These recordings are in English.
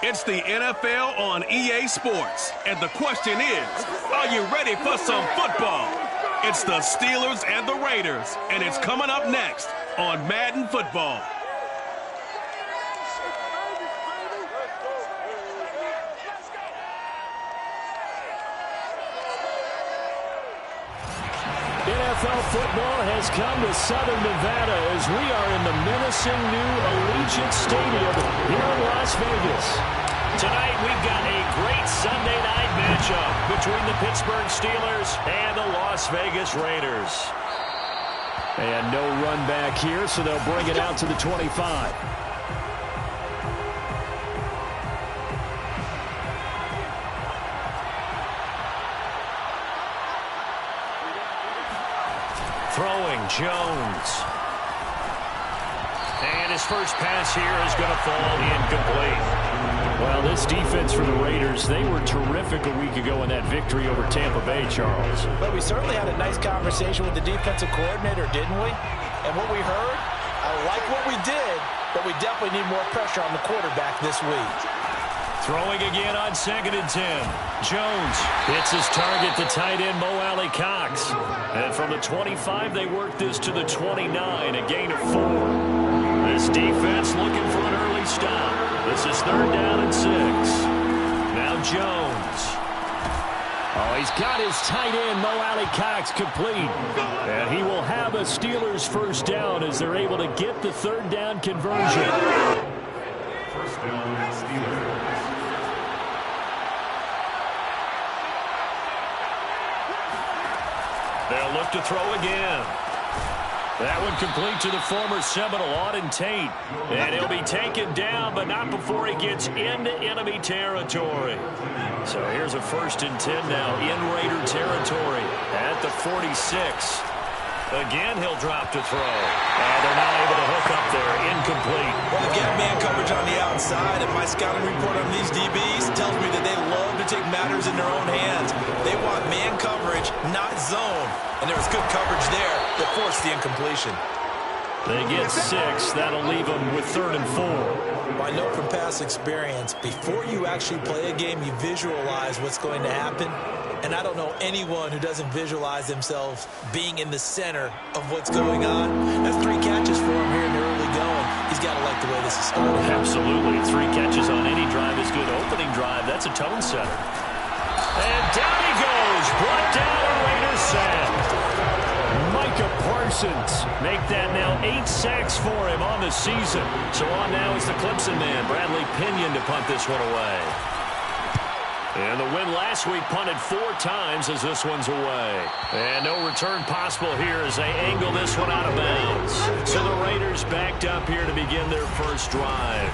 It's the NFL on EA Sports, and the question is, are you ready for some football? It's the Steelers and the Raiders, and it's coming up next on Madden Football. NFL football has come to Southern Nevada as we are in the menacing new Allegiant Stadium here in Las Vegas. Tonight we've got a great Sunday night matchup between the Pittsburgh Steelers and the Las Vegas Raiders. And no run back here, so they'll bring it out to the 25. Throwing Jones. And his first pass here is going to fall incomplete. Well, this defense for the Raiders, they were terrific a week ago in that victory over Tampa Bay, Charles. But we certainly had a nice conversation with the defensive coordinator, didn't we? And what we heard, I like what we did, but we definitely need more pressure on the quarterback this week. Throwing again on 2nd and 10. Jones hits his target, the tight end, Mo Alley-Cox. And from the 25, they work this to the 29, a gain of 4. This defense looking for an early stop. This is 3rd down and 6. Now Jones. Oh, he's got his tight end, Mo Alley-Cox, complete. And he will have a Steelers first down as they're able to get the 3rd down conversion. First down, Steelers. They'll look to throw again. That one complete to the former Seminole, Auden Tate. And he'll be taken down, but not before he gets into enemy territory. So here's a 1st and 10 now in Raider territory at the 46. Again, he'll drop to throw. And they're not able to hook up there. Incomplete. Well, they've got man coverage on the outside, and my scouting report on these DBs tells me that they love to take matters in their own hands. They want man coverage, not zone. And there was good coverage there that forced the incompletion. They get 6. That'll leave them with 3rd and 4. I know from past experience, before you actually play a game, you visualize what's going to happen. And I don't know anyone who doesn't visualize themselves being in the center of what's going on. That's 3 catches for him here in the early going. He's got to like the way this is starting. Absolutely. 3 catches on any drive is good. Opening drive, that's a tone setter. And down he goes. Brought down a Raiders sack. Micah Parsons Make that now 8 sacks for him on the season. So on now is the Clemson man, Bradley Pinion, to punt this one away. And the win last week punted 4 times as this one's away. And no return possible here as they angle this one out of bounds. So the Raiders backed up here to begin their first drive.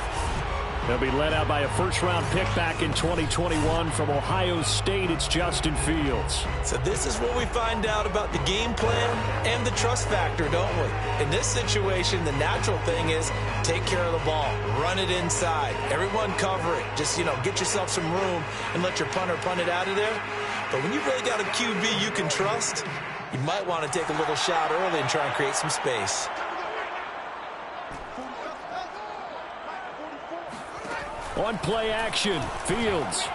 They'll be led out by a first-round pick back in 2021 from Ohio State. It's Justin Fields. So this is what we find out about the game plan and the trust factor, don't we? In this situation, the natural thing is take care of the ball. Run it inside. Everyone cover it. Just, get yourself some room and let your punter punt it out of there. But when you've really got a QB you can trust, you might want to take a little shot early and try and create some space. On play action, Fields.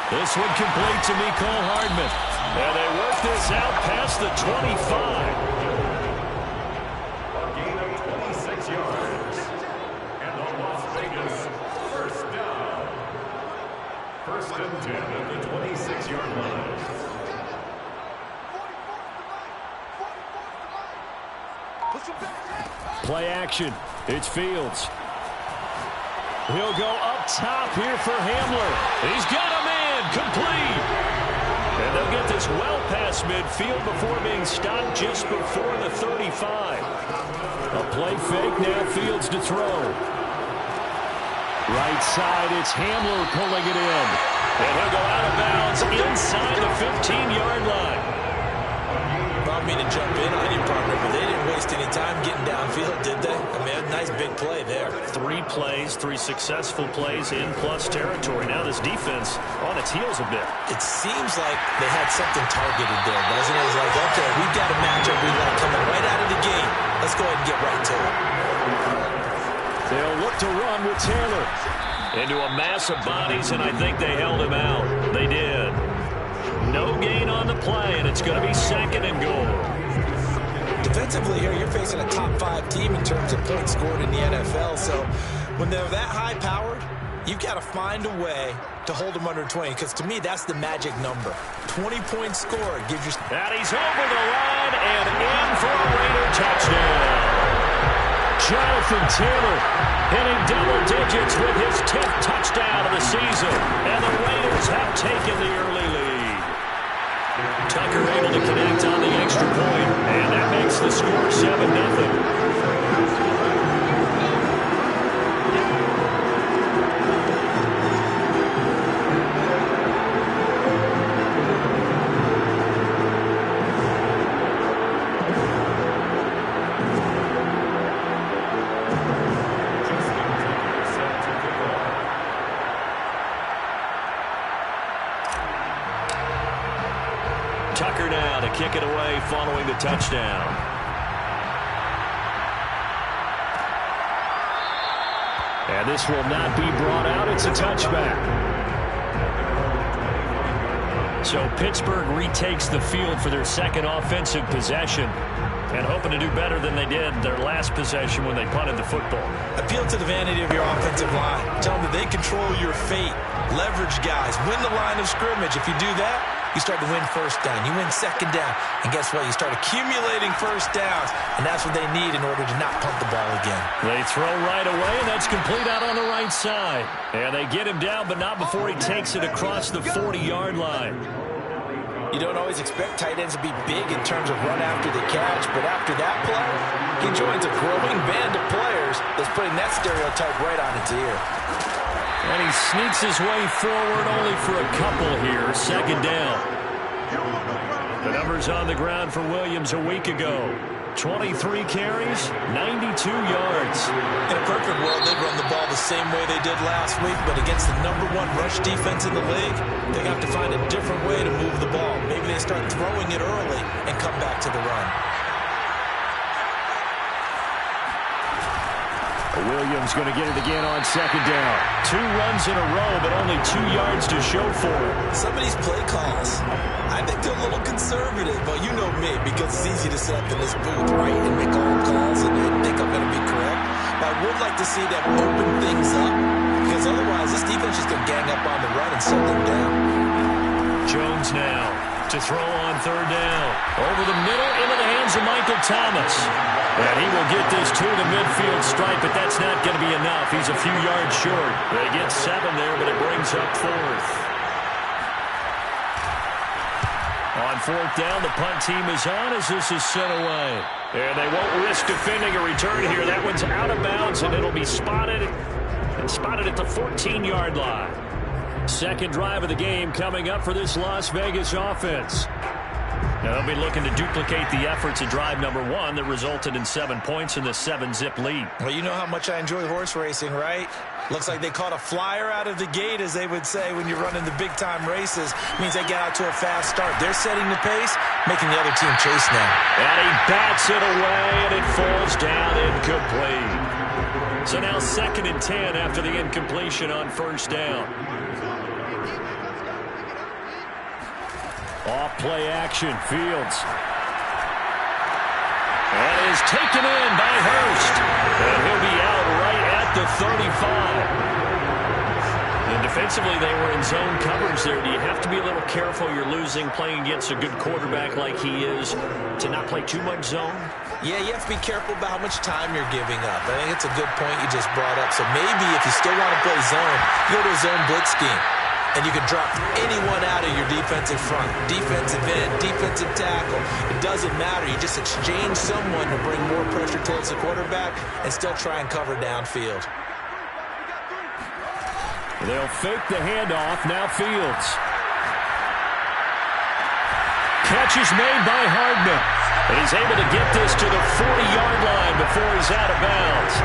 This one complete to Mecole Hardman. And they work this out past the 25. A gain of 26 yards. And the Las Vegas first down. 1st and 10 at the 26-yard line. Play action, it's Fields. He'll go up top here for Hamler. He's got a man, complete. And they'll get this well past midfield before being stopped just before the 35. A play fake, now Fields to throw. Right side, it's Hamler pulling it in. And he'll go out of bounds inside the 15-yard line. I don't mean to jump in on your partner, but they didn't waste any time getting downfield, did they? I mean, a nice big play there. 3 plays, 3 successful plays in plus territory. Now this defense on its heels a bit. It seems like they had something targeted there, doesn't it? It's like, okay, we've got a matchup we like coming right out of the gate. Let's go ahead and get right to it. They'll look look to run with Taylor. Into a mass of bodies, and I think they held him out. They did. No gain on the play, and it's going to be 2nd and goal. Defensively here, you're facing a top 5 team in terms of points scored in the NFL. So when they're that high-powered, you've got to find a way to hold them under 20, because to me, that's the magic number. 20 points scored gives you... And he's over the line and in for a Raider touchdown. Jonathan Taylor hitting double digits with his 10th touchdown of the season. And the Raiders have taken the early lead. Tucker able to connect on the extra point, and that makes the score 7-0. Tucker now to kick it away following the touchdown. And this will not be brought out. It's a touchback. So Pittsburgh retakes the field for their 2nd offensive possession, and hoping to do better than they did their last possession when they punted the football. Appeal to the vanity of your offensive line. Tell them that they control your fate. Leverage guys. Win the line of scrimmage. If you do that, you start to win 1st down. You win 2nd down. And guess what? You start accumulating 1st downs. And that's what they need in order to not punt the ball again. They throw right away, and that's complete out on the right side. And they get him down, but not before he takes it across the 40-yard line. You don't always expect tight ends to be big in terms of run after the catch, but after that play, he joins a growing band of players that's putting that stereotype right on its ear. And he sneaks his way forward only for a couple here. 2nd down. The numbers on the ground for Williams a week ago. 23 carries, 92 yards. In a perfect world, they'd run the ball the same way they did last week, but against the #1 rush defense in the league, they have to find a different way to move the ball. Maybe they start throwing it early and come back to the run. Williams going to get it again on 2nd down. 2 runs in a row, but only 2 yards to show for it. Some of these play calls, I think they're a little conservative. But you know me, because it's easy to sit up in this booth, right, and make all calls and think I'm going to be correct. But I would like to see them open things up, because otherwise this defense is going to gang up on the run and shut them down. Jones now to throw on 3rd down. Over the middle into the hands of Michael Thomas. And he will get this to the midfield stripe, but that's not going to be enough. He's a few yards short. They get 7 there, but it brings up 4th. On 4th down, the punt team is on as this is sent away. And they won't risk defending a return here. That one's out of bounds, and it'll be spotted at the 14-yard line. 2nd drive of the game coming up for this Las Vegas offense. Now they'll be looking to duplicate the efforts of drive #1 that resulted in 7 points in the 7-zip lead. Well, you know how much I enjoy horse racing, right? Looks like they caught a flyer out of the gate, as they would say when you're running the big-time races. Means they get out to a fast start. They're setting the pace, making the other team chase now. And he bats it away, and it falls down incomplete. So now 2nd and 10 after the incompletion on 1st down. Off play action, Fields. And is taken in by Hurst. And he'll be out right at the 35. And defensively, they were in zone coverage there. Do you have to be a little careful? You're losing, playing against a good quarterback like he is, to not play too much zone? Yeah, you have to be careful about how much time you're giving up. I think it's a good point you just brought up. So maybe if you still want to play zone, you go to a zone blitz scheme. And you can drop anyone out of your defensive front. Defensive end, defensive tackle. It doesn't matter. You just exchange someone to bring more pressure towards the quarterback and still try and cover downfield. They'll fake the handoff. Now Fields. Catch is made by Hardman. And he's able to get this to the 40-yard line before he's out of bounds.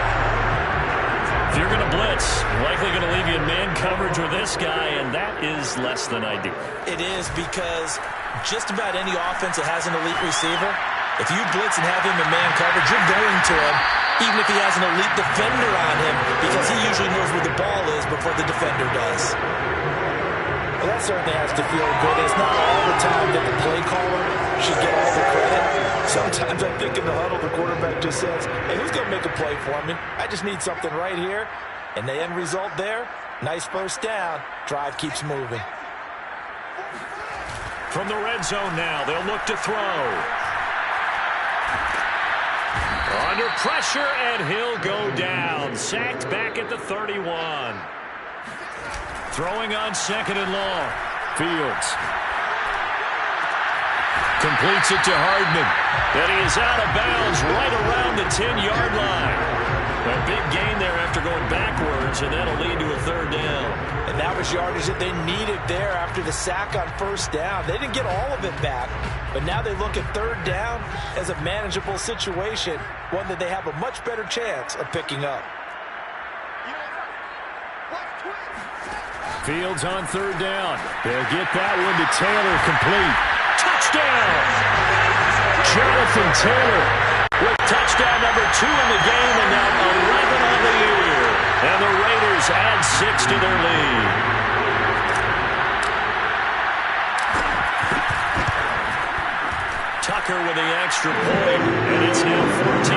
If you're going to blitz, you're likely going to leave you in man coverage with this guy, and that is less than ideal. It is, because just about any offense that has an elite receiver, if you blitz and have him in man coverage, you're going to him even if he has an elite defender on him, because he usually knows where the ball is before the defender does. Well, that certainly has to feel good. It's not all the time that the play caller should get all the credit. Sometimes I think in the huddle, the quarterback just says, hey, who's going to make a play for me? I just need something right here. And the end result there, nice first down. Drive keeps moving. From the red zone now, they'll look to throw. Under pressure, and he'll go down. Sacked back at the 31. Throwing on 2nd and long. Fields. Completes it to Hardman. And he is out of bounds right around the 10-yard line. A big gain there after going backwards, and that'll lead to a 3rd down. And that was yardage that they needed there after the sack on 1st down. They didn't get all of it back, but now they look at 3rd down as a manageable situation, one that they have a much better chance of picking up. Fields on 3rd down. They'll get that one to Taylor, complete. Touchdown! Jonathan Taylor with touchdown number 2 in the game, and now 11 on the year. And the Raiders add 6 to their lead. Tucker with the extra point, and it's now 14-0.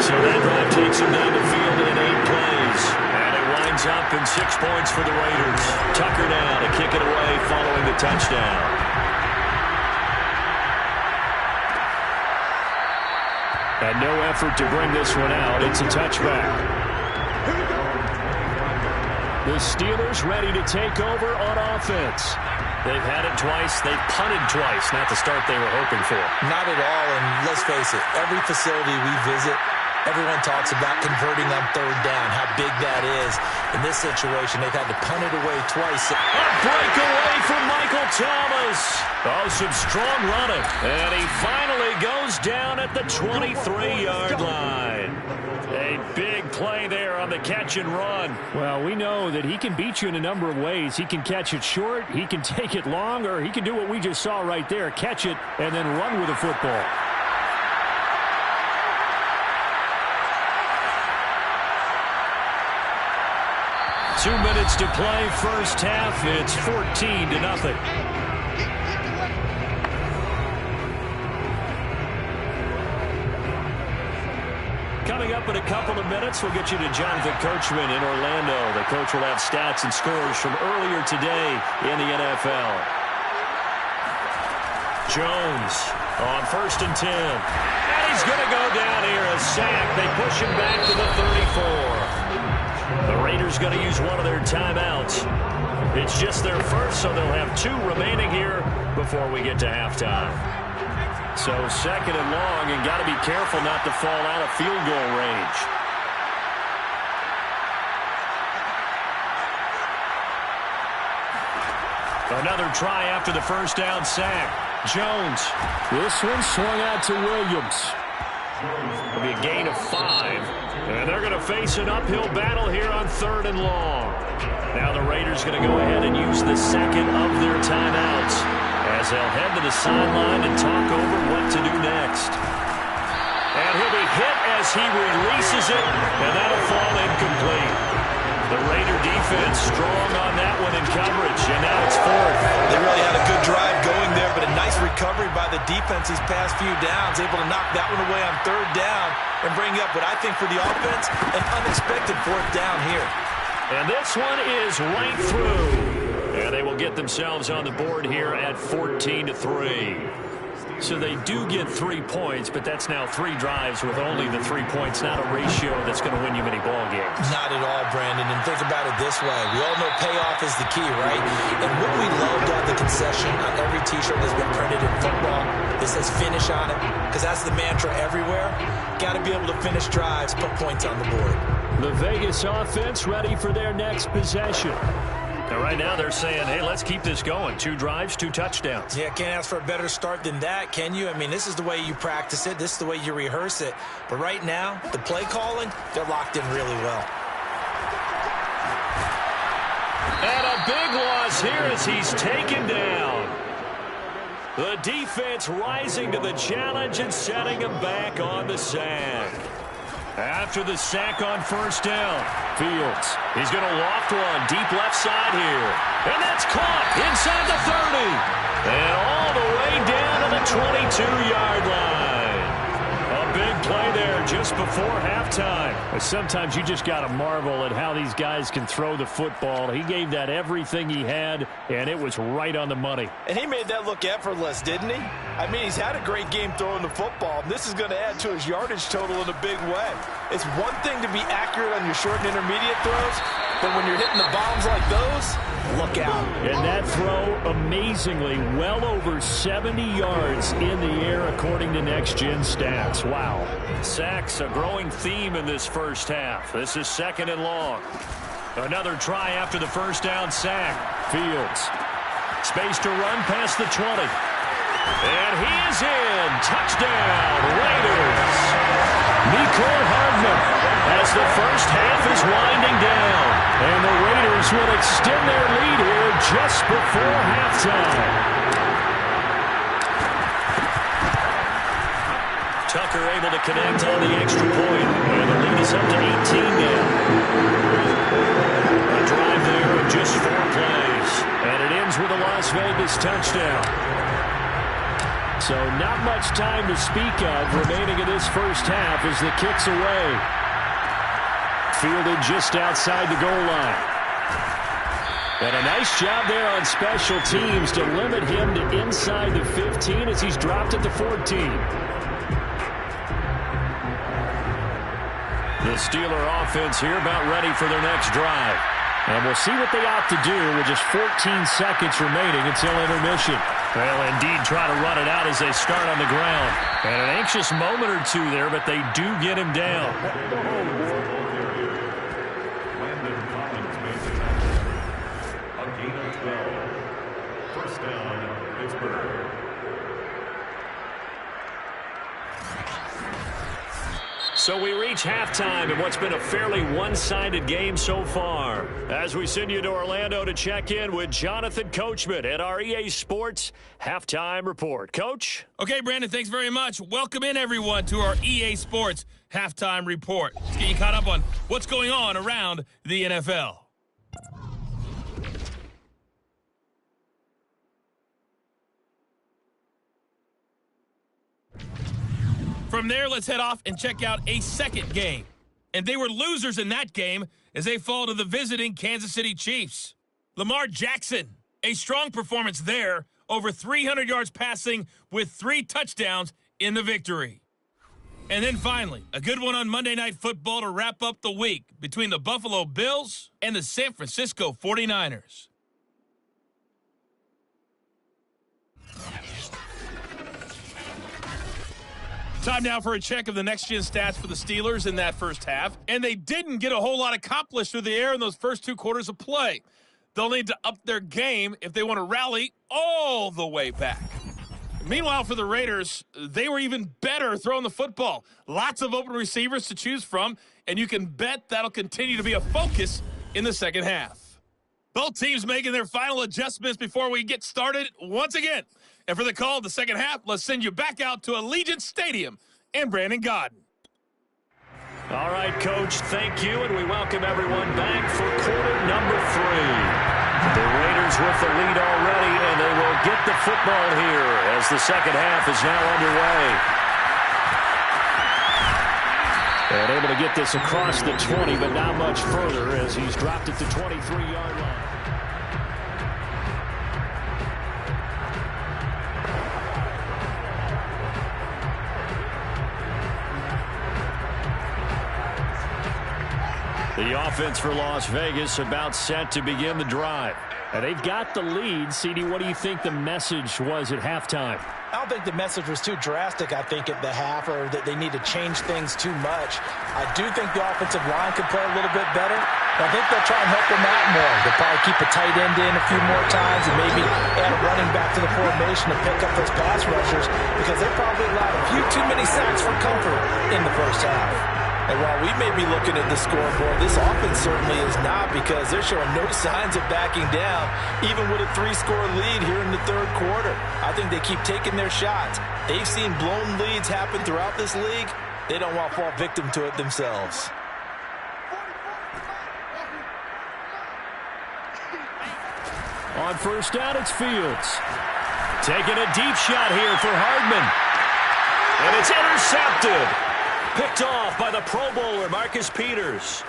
So that drive takes him down the field in 8 plays. And it winds up in 6 points for the Raiders. Tucker down to kick it away following the touchdown. And no effort to bring this one out. It's a touchback. The Steelers ready to take over on offense. They've had it twice. They've punted twice. Not the start they were hoping for. Not at all, and let's face it, every facility we visit, everyone talks about converting on 3rd down, how big that is. In this situation, they've had to punt it away twice. A breakaway from Michael Thomas. Oh, some strong running. And he finally goes down at the 23-yard line. A big play there on the catch and run. Well, we know that he can beat you in a number of ways. He can catch it short, he can take it long, or he can do what we just saw right there, catch it and then run with the football. Two minutes to play, first half. It's 14-0. Coming up in a couple of minutes, we'll get you to Jonathan Coachman in Orlando. The coach will have stats and scores from earlier today in the NFL. Jones on 1st and 10. And he's going to go down here, a sack. They push him back to the 34. The Raiders going to use one of their timeouts. It's just their first, so they'll have 2 remaining here before we get to halftime. So 2nd and long, and got to be careful not to fall out of field goal range. Another try after the first down sack. Jones. This one swung out to Williams. It'll be a gain of 5. And they're going to face an uphill battle here on 3rd and long. Now the Raiders going to go ahead and use the 2nd of their timeouts as they'll head to the sideline and talk over what to do next. And he'll be hit as he releases it, and that'll fall incomplete. The Raider defense strong on that one in coverage, and now it's 4th. They really had a good drive going there, but a nice recovery by the defense these past few downs, able to knock that one away on 3rd down and bring up what I think for the offense, an unexpected 4th down here. And this one is right through. And they will get themselves on the board here at 14-3. So they do get 3 points, but that's now 3 drives with only the 3 points, not a ratio that's going to win you many ball games. Not at all, Brandon. And think about it this way. We all know payoff is the key, right? And what we loved on the concession on every T-shirt that's been printed in football, it says finish on it, because that's the mantra everywhere. Got to be able to finish drives, put points on the board. The Vegas offense ready for their next possession. And right now they're saying, hey, let's keep this going. 2 drives, 2 touchdowns. Yeah, can't ask for a better start than that, can you? I mean, this is the way you practice it. This is the way you rehearse it. But right now, the play calling, they're locked in really well. And a big loss here as he's taken down. The defense rising to the challenge and setting him back on the sack. After the sack on first down, Fields, he's going to loft one deep left side here. And that's caught inside the 30. And all the way down to the 22-yard line. A big play there just before halftime. Sometimes you just got to marvel at how these guys can throw the football. He gave that everything he had, and it was right on the money. And he made that look effortless, didn't he? I mean, he's had a great game throwing the football. This is going to add to his yardage total in a big way. It's one thing to be accurate on your short and intermediate throws, but when you're hitting the bombs like those, look out. And that throw, amazingly, well over 70 yards in the air according to Next Gen Stats. Wow. Sacks, a growing theme in this first half. This is 2nd and long. Another try after the first down sack. Fields. Space to run past the 20. And he is in. Touchdown, Raiders. Mecole Hardman as the first half is winding down. And the Raiders will extend their lead here just before halftime. Tucker able to connect on the extra point. And the lead is up to 18 now. A drive there of just 4 plays. And it ends with a Las Vegas touchdown. So not much time to speak of remaining in this first half as the kick's away. Fielded just outside the goal line. And a nice job there on special teams to limit him to inside the 15 as he's dropped at the 14. The Steeler offense here about ready for their next drive. And we'll see what they opt to do with just 14 seconds remaining until intermission. Well, indeed, try to run it out as they start on the ground. And an anxious moment or two there, but they do get him down. A gain of 12. First down, Pittsburgh. So we reach halftime in what's been a fairly one-sided game so far. As we send you to Orlando to check in with Jonathan Coachman at our EA Sports Halftime Report. Coach? Okay, Brandon, thanks very much. Welcome in, everyone, to our EA Sports Halftime Report. Let's get you caught up on what's going on around the NFL. From there, let's head off and check out a second game. And they were losers in that game as they fall to the visiting Kansas City Chiefs. Lamar Jackson, a strong performance there, over 300 yards passing with 3 touchdowns in the victory. And then finally, a good one on Monday Night Football to wrap up the week between the Buffalo Bills and the San Francisco 49ers. Time now for a check of the next-gen stats for the Steelers in that first half. And they didn't get a whole lot accomplished through the air in those first 2 quarters of play. They'll need to up their game if they want to rally all the way back. Meanwhile, for the Raiders, they were even better throwing the football. Lots of open receivers to choose from, and you can bet that'll continue to be a focus in the second half. Both teams making their final adjustments before we get started once again. And for the call of the second half, let's send you back out to Allegiant Stadium and Brandon Godden. All right, Coach, thank you, and we welcome everyone back for quarter number 3. The Raiders with the lead already, and they will get the football here as the second half is now underway. And able to get this across the 20, but not much further as he's dropped at the 23-yard line. The offense for Las Vegas about set to begin the drive. And they've got the lead. CD, what do you think the message was at halftime? I don't think the message was too drastic, I think, at the half, or that they need to change things too much. I do think the offensive line could play a little bit better. I think they'll try and help them out more. They'll probably keep a tight end in a few more times and maybe add a running back to the formation to pick up those pass rushers because they probably allowed a few too many sacks for comfort in the first half. And while we may be looking at the scoreboard, this offense certainly is not, because they're showing no signs of backing down, even with a 3-score lead here in the third quarter. I think they keep taking their shots. They've seen blown leads happen throughout this league. They don't want to fall victim to it themselves. On first down, it's Fields. Taking a deep shot here for Hardman. And it's intercepted. Picked off by the Pro Bowler, Marcus Peters.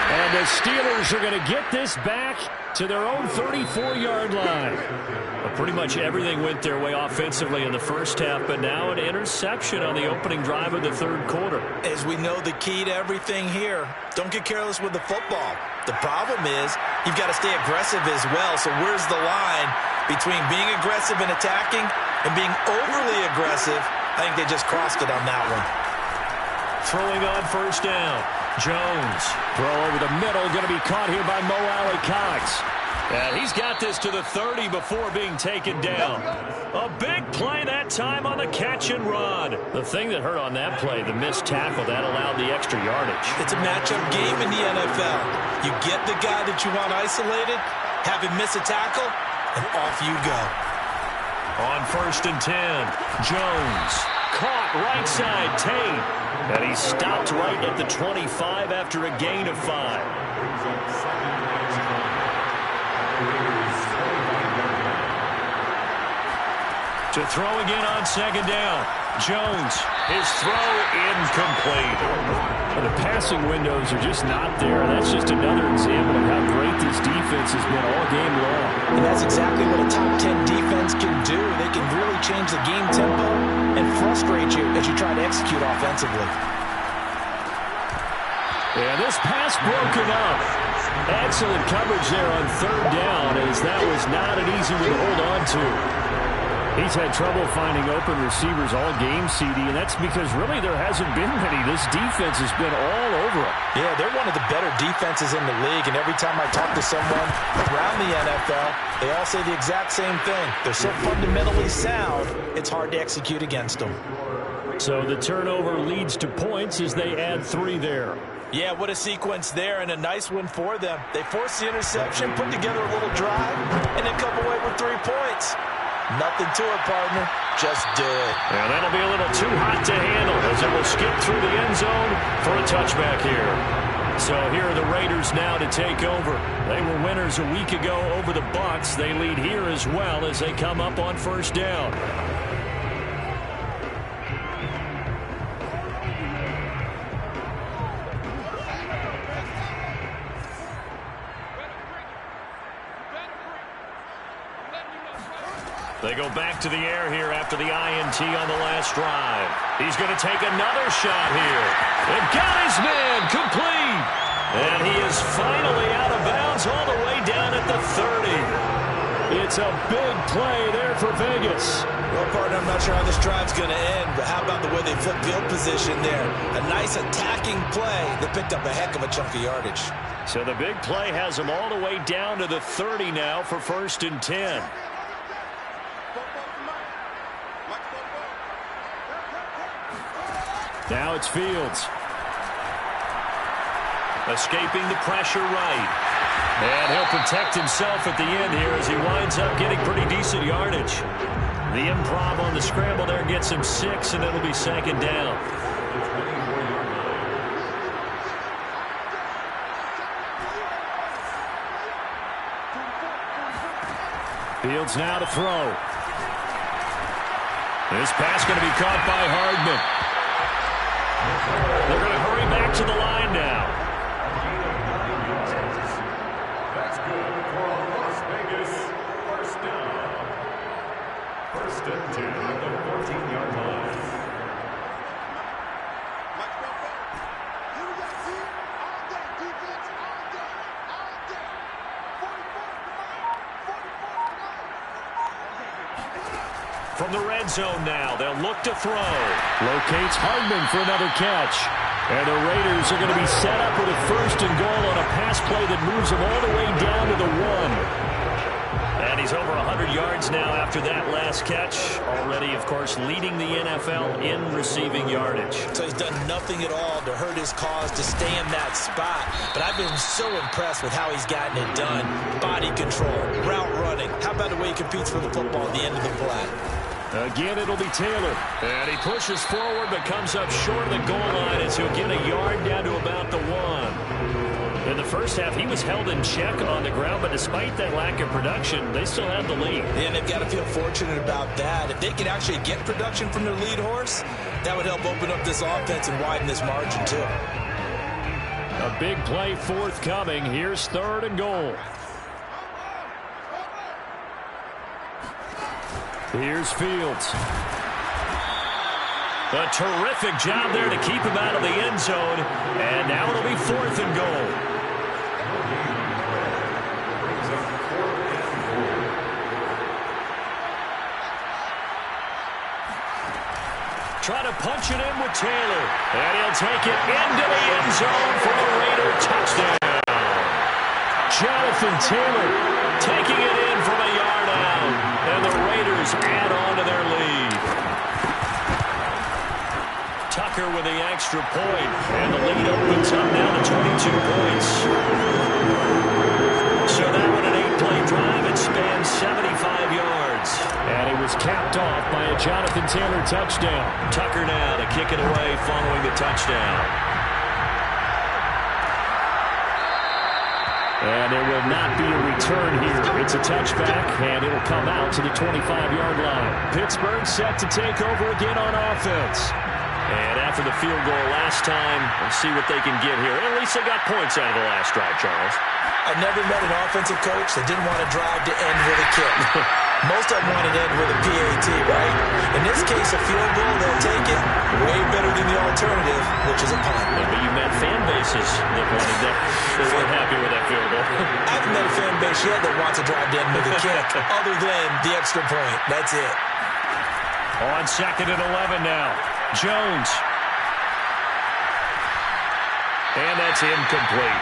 And the Steelers are going to get this back to their own 34-yard line. Well, pretty much everything went their way offensively in the first half, but now an interception on the opening drive of the third quarter. As we know, the key to everything here, don't get careless with the football. The problem is you've got to stay aggressive as well. So where's the line between being aggressive and attacking and being overly aggressive? I think they just crossed it on that one. Throwing on first down. Jones. Throw over the middle. Going to be caught here by Mo Alley-Cox. And he's got this to the 30 before being taken down. A big play that time on the catch and run. The thing that hurt on that play, the missed tackle, that allowed the extra yardage. It's a matchup game in the NFL. You get the guy that you want isolated, have him miss a tackle, and off you go. On first and 10, Jones. Caught right side, Tate. And he stopped right at the 25 after a gain of 5. To throw again on second down. Jones, his throw incomplete. Well, the passing windows are just not there. That's just another example of how great this defense has been all game long. And that's exactly what a top 10 defense can do. They can really change the game tempo and frustrate you as you try to execute offensively. And this pass broken up. Excellent coverage there on third down, as that was not an easy one to hold on to. He's had trouble finding open receivers all game, CD, and that's because really there hasn't been many. This defense has been all over him. Yeah, they're one of the better defenses in the league, and every time I talk to someone around the NFL, they all say the exact same thing. They're so fundamentally sound, it's hard to execute against them. So the turnover leads to points as they add 3 there. Yeah, what a sequence there, and a nice one for them. They forced the interception, put together a little drive, and then come away with 3 points. Nothing to it, partner. Just do it. And that'll be a little too hot to handle as it will skip through the end zone for a touchback here. So here are the Raiders now to take over. They were winners a week ago over the Bucs. They lead here as well as they come up on first down. They go back to the air here after the INT on the last drive. He's going to take another shot here. And got his man complete. And he is finally out of bounds all the way down at the 30. It's a big play there for Vegas. Well, partner, I'm not sure how this drive's going to end, but how about the way they flipped field position there? A nice attacking play that picked up a heck of a chunk of yardage. So the big play has them all the way down to the 30 now for first and 10. Now it's Fields. Escaping the pressure right. And he'll protect himself at the end here as he winds up getting pretty decent yardage. The improv on the scramble there gets him 6, and it'll be second down. Fields now to throw. This pass going to be caught by Hardman. They're going to hurry back to the line now. That's good for Las Vegas. First down. First and 10 at the 14-yard line. From the red zone now, they'll look to throw. Locates Hardman for another catch. And the Raiders are going to be set up with a first and goal on a pass play that moves them all the way down to the 1. And he's over 100 yards now after after that last catch. Already, of course, leading the NFL in receiving yardage. So he's done nothing at all to hurt his cause to stay in that spot. But I've been so impressed with how he's gotten it done. Body control, route running. How about the way he competes for the football at the end of the play? Again, it'll be Taylor. And he pushes forward but comes up short of the goal line as he'll get a yard down to about the 1. In the first half, he was held in check on the ground, but despite that lack of production, they still have the lead. And they've got to feel fortunate about that. If they can actually get production from their lead horse, that would help open up this offense and widen this margin, too. A big play forthcoming. Here's 3rd and goal. Here's Fields. A terrific job there to keep him out of the end zone. And now it'll be 4th and goal. Try to punch it in with Taylor. And he'll take it into the end zone for a Raider touchdown. Jonathan Taylor taking it in from a yard out. And the Raiders add on to their lead. Tucker with the extra point. And the lead opens up now to 22 points. So that one an 8-play drive. It spans 75 yards. And it was capped off by a Jonathan Taylor touchdown. Tucker now to kick it away following the touchdown. And there will not be a return here. It's a touchback, and it'll come out to the 25-yard line. Pittsburgh set to take over again on offense. And after the field goal last time, we'll see what they can get here. At least they got points out of the last drive, Charles. I've never met an offensive coach that didn't want to drive to end with a kick. Most of them want to end with a PAT, right? In this case, a field goal, they'll take it. Way better than the alternative, which is a punt. Yeah, but you met fan bases that wanted that. They weren't happy with that field goal. I haven't met a fan base yet that wants to drive to end with a kick, other than the extra point. That's it. On 2nd and 11 now. Jones. And that's incomplete.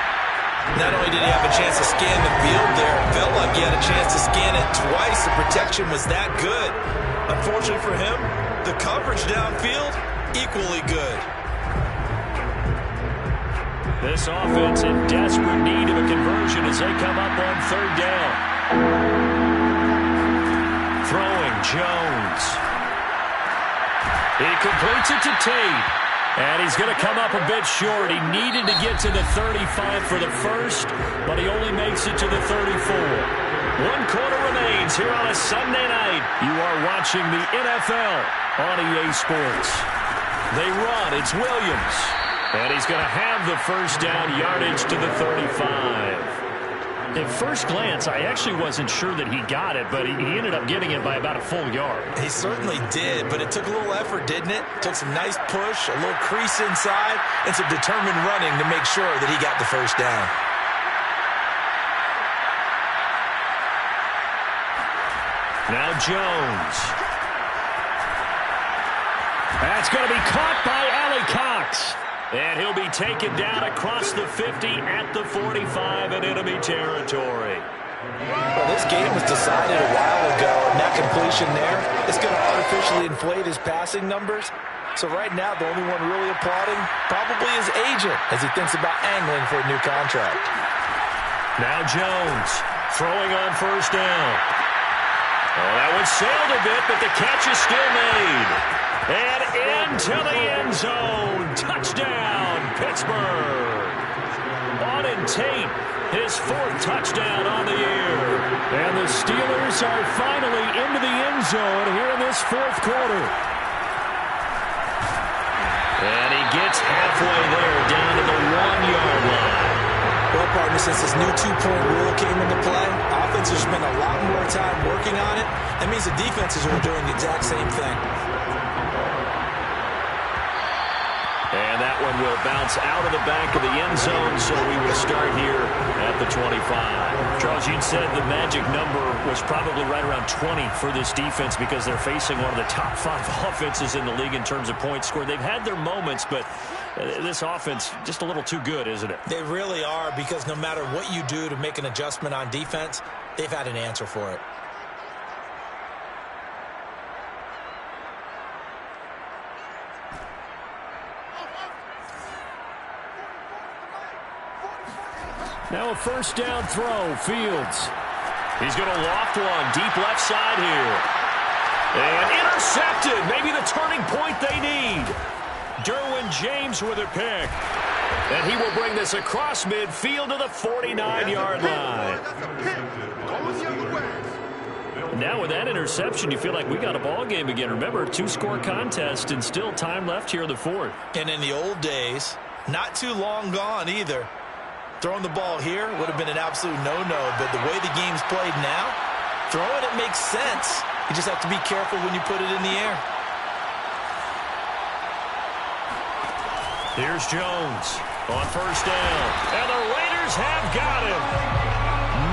Not only did he have a chance to scan the field there, it felt like he had a chance to scan it twice. The protection was that good. Unfortunately for him, the coverage downfield, equally good. This offense in desperate need of a conversion as they come up on 3rd down. Throwing Jones. He completes it to Tate. And he's going to come up a bit short. He needed to get to the 35 for the first, but he only makes it to the 34. 1 quarter remains here on a Sunday night. You are watching the NFL on EA Sports. They run. It's Williams. And he's going to have the first down, yardage to the 35. At first glance, I actually wasn't sure that he got it, but he ended up getting it by about a full yard. He certainly did, but it took a little effort, didn't it? Took some nice push, a little crease inside, and some determined running to make sure that he got the first down. Now Jones. That's going to be caught by Allie Cox. And he'll be taken down across the 50 at the 45 in enemy territory. Well, this game was decided a while ago, and that completion there is going to artificially inflate his passing numbers. So right now, the only one really applauding probably his agent as he thinks about angling for a new contract. Now Jones throwing on 1st down. Oh, that one sailed a bit, but the catch is still made. And into the end zone. Touchdown, Pittsburgh. Auden Tate, his 4th touchdown on the year. And the Steelers are finally into the end zone here in this 4th quarter. And he gets halfway there, down to the 1-yard line. Well, partner, since this new 2-point rule came into play, offenses spend a lot more time working on it. That means the defenses are doing the exact same thing. And that one will bounce out of the back of the end zone, so we will start here at the 25. Charles, you'd said the magic number was probably right around 20 for this defense because they're facing one of the top 5 offenses in the league in terms of points scored. They've had their moments, but this offense just a little too good, isn't it? They really are, because no matter what you do to make an adjustment on defense, they've had an answer for it. Now a first down throw, Fields. He's going to loft one, deep left side here. And intercepted, maybe the turning point they need. Derwin James with a pick. And he will bring this across midfield to the 49-yard line. Now with that interception, you feel like we got a ball game again. Remember, 2-score contest and still time left here in the fourth. And in the old days, not too long gone either, throwing the ball here would have been an absolute no-no. But the way the game's played now, throwing it makes sense. You just have to be careful when you put it in the air. Here's Jones on first down. And the Raiders have got him.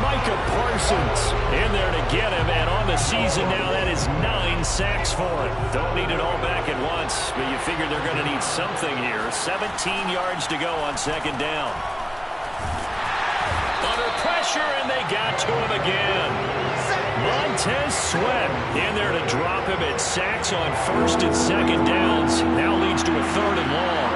Micah Parsons in there to get him. And on the season now, that is 9 sacks for him. Don't need it all back at once, but you figure they're going to need something here. 17 yards to go on second down. Under pressure, and they got to him again. Montez Sweat in there to drop him at sacks on first and second downs. Now leads to a third and long.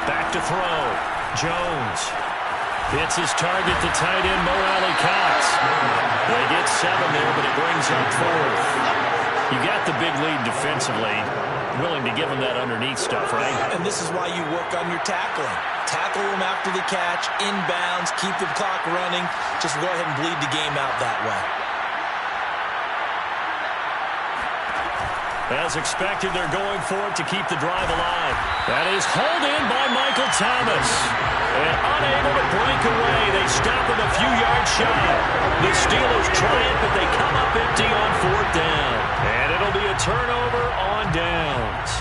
Back to throw. Jones hits his target, the tight end, Mo Alley-Cox. They get 7 there, but it brings up fourth. You got the big lead defensively. Willing to give them that underneath stuff, right? And this is why you work on your tackling. Tackle them after the catch, inbounds, keep the clock running. Just go ahead and bleed the game out that way. As expected, they're going for it to keep the drive alive. That is hauled in by Michael Thomas. And unable to break away, they stop him a few yards shy. The Steelers try it, but they come up empty on fourth down. And it'll be a turnover on downs.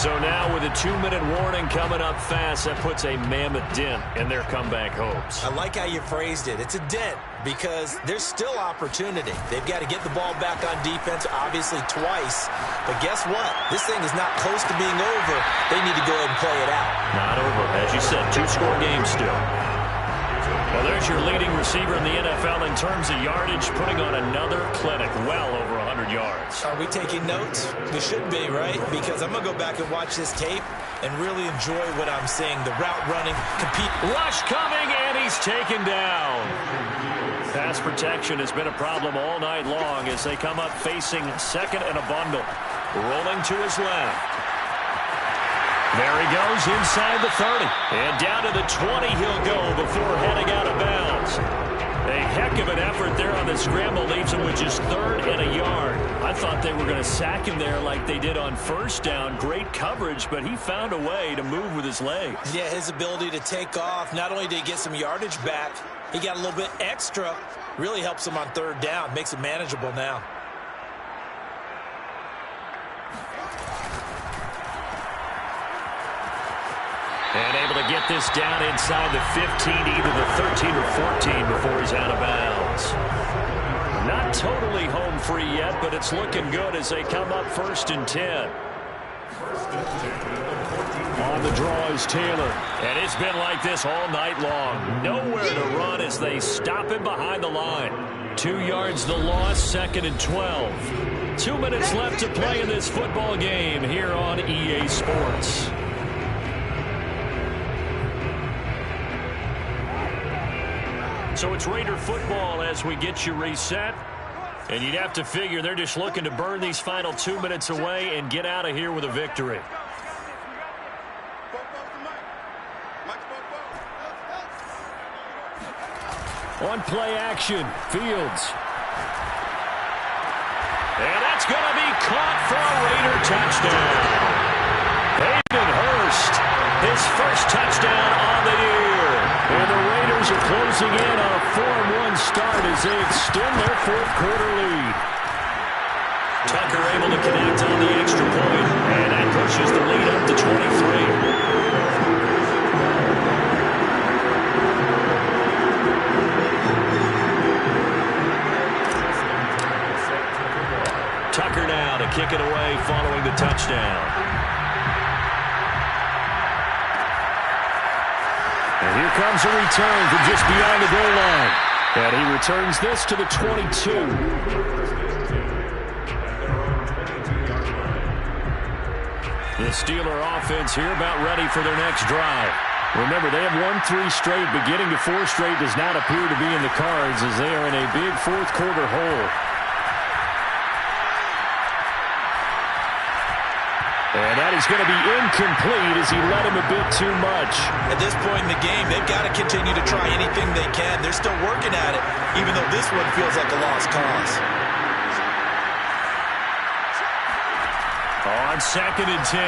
So now with a 2-minute warning coming up fast, that puts a mammoth dent in their comeback hopes. I like how you phrased it. It's a dent because there's still opportunity. They've got to get the ball back on defense, obviously twice. But guess what? This thing is not close to being over. They need to go ahead and play it out. Not over. As you said, 2-score game still. Well, there's your leading receiver in the NFL in terms of yardage, putting on another clinic, well over 100 yards. Are we taking notes? We should be, right? Because I'm going to go back and watch this tape and really enjoy what I'm seeing. The route running, compete. Rush coming, and he's taken down. Pass protection has been a problem all night long as they come up facing second and a bundle. Rolling to his left. There he goes inside the 30. And down to the 20 he'll go before heading out of bounds. A heck of an effort there on the scramble. Leaves him with just third and a yard. I thought they were going to sack him there like they did on first down. Great coverage, but he found a way to move with his legs. Yeah, his ability to take off. Not only did he get some yardage back, he got a little bit extra. Really helps him on third down. Makes it manageable now. And able to get this down inside the 15, either the 13 or 14 before he's out of bounds. Not totally home free yet, but it's looking good as they come up first and 10. On the draw is Taylor. And it's been like this all night long. Nowhere to run as they stop him behind the line. 2 yards the loss, second and 12. 2 minutes left to play in this football game here on EA Sports. So it's Raider football as we get you reset. And you'd have to figure they're just looking to burn these final 2 minutes away and get out of here with a victory. On play action, Fields. And that's going to be caught for a Raider touchdown. Hayden Hurst, his first touchdown on the year. And the Raiders are closing in on a 4-1 start as they extend their fourth quarter lead. Tucker able to connect on the extra point, and that pushes the lead up to 23. Tucker now to kick it away following the touchdown. And here comes a return from just beyond the goal line. And he returns this to the 22. The Steeler offense here about ready for their next drive. Remember, they have won 3 straight, but getting to 4 straight does not appear to be in the cards as they are in a big fourth-quarter hole. And that is going to be incomplete as he led him a bit too much. At this point in the game, they've got to continue to try anything they can. They're still working at it, even though this one feels like a lost cause. On 2nd and 10,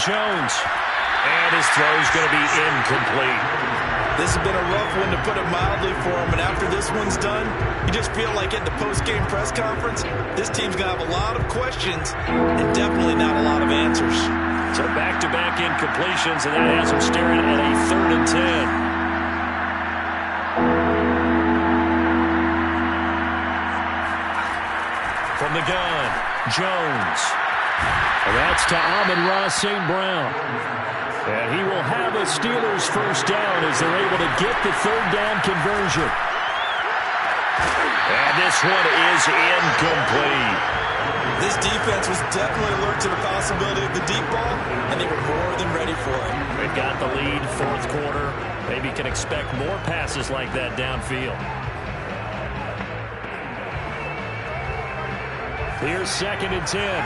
Jones. And his throw is going to be incomplete. This has been a rough one, to put it mildly, for him. And after this one's done, you just feel like at the post-game press conference, this team's going to have a lot of questions and definitely not a lot of answers. So back-to-back incompletions, and that has him staring at a 3rd and 10. From the gun, Jones. And that's to Amon-Ra St. Brown. And he will have a Steelers first down as they're able to get the 3rd down conversion. And this one is incomplete. This defense was definitely alert to the possibility of the deep ball, and they were more than ready for it. They've got the lead, 4th quarter. Maybe can expect more passes like that downfield. Here's 2nd and 10.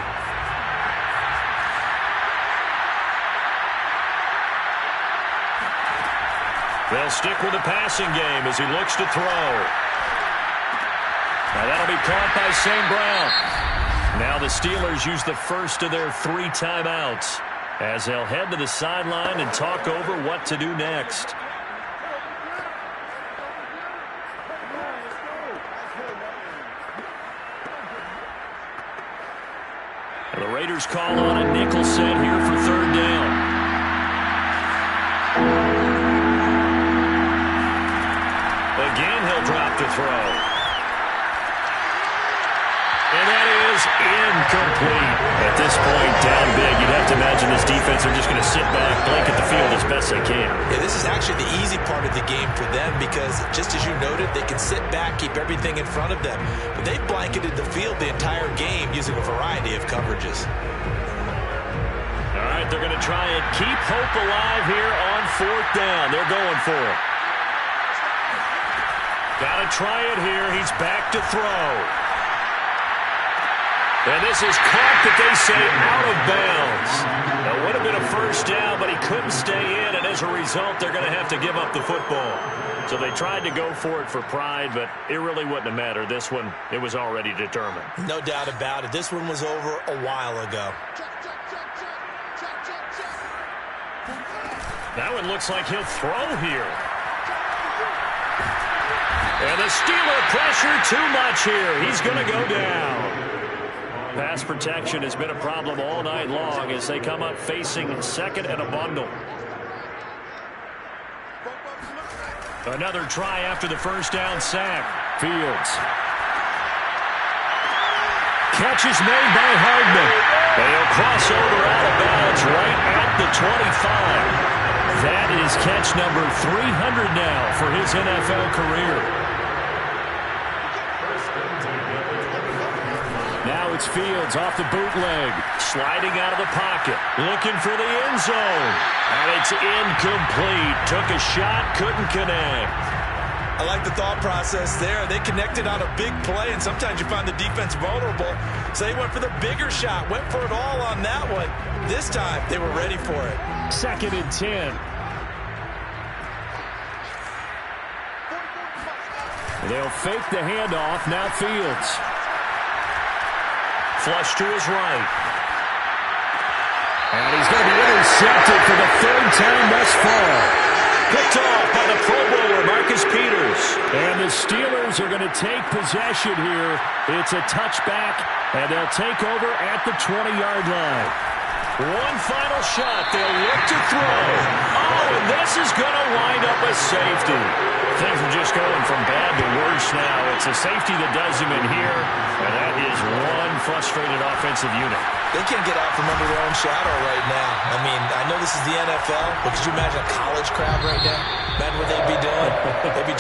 They'll stick with the passing game as he looks to throw. Now that'll be caught by St. Brown. Now the Steelers use the first of their 3 timeouts as they'll head to the sideline and talk over what to do next. The Raiders call on a nickel set here for 3rd down. Again, he'll drop the throw. And that is incomplete. At this point, down big, you'd have to imagine this defense are just going to sit back, blanket the field as best they can. Yeah, this is actually the easy part of the game for them because, just as you noted, they can sit back, keep everything in front of them. But they've blanketed the field the entire game using a variety of coverages. All right, they're going to try and keep hope alive here on 4th down. They're going for it. Got to try it here. He's back to throw. And this is caught, that they say, out of bounds. That would have been a first down, but he couldn't stay in, and as a result, they're going to have to give up the football. So they tried to go for it for pride, but it really wouldn't have mattered. This one, it was already determined. No doubt about it. This one was over a while ago. That one looks like he'll throw here. And the Steeler pressure too much here. He's going to go down. Pass protection has been a problem all night long as they come up facing 2nd and a bundle. Another try after the first down sack. Fields. Catch is made by Hardman. They'll cross over out of bounds right at the 25. That is catch number 300 now for his NFL career. Now it's Fields off the bootleg. Sliding out of the pocket. Looking for the end zone. And it's incomplete. Took a shot, couldn't connect. I like the thought process there. They connected on a big play, and sometimes you find the defense vulnerable. So they went for the bigger shot, went for it all on that one. This time, they were ready for it. 2nd and 10. They'll fake the handoff. Now Fields. Flush to his right. And he's going to be intercepted for the 3rd time thus far. Picked off by the Pro Bowler, Marcus Peters. And the Steelers are going to take possession here. It's a touchback, and they'll take over at the 20-yard line. One final shot. They'll look to throw. Oh, and this is going to wind up a safety. Things are just going from bad to worse now. It's a safety that does him in here, and that is one frustrated offensive unit. They can't get out from under their own shadow right now. I mean, I know this is the NFL, but could you imagine a college crowd right now? Imagine what they'd be doing. They'd be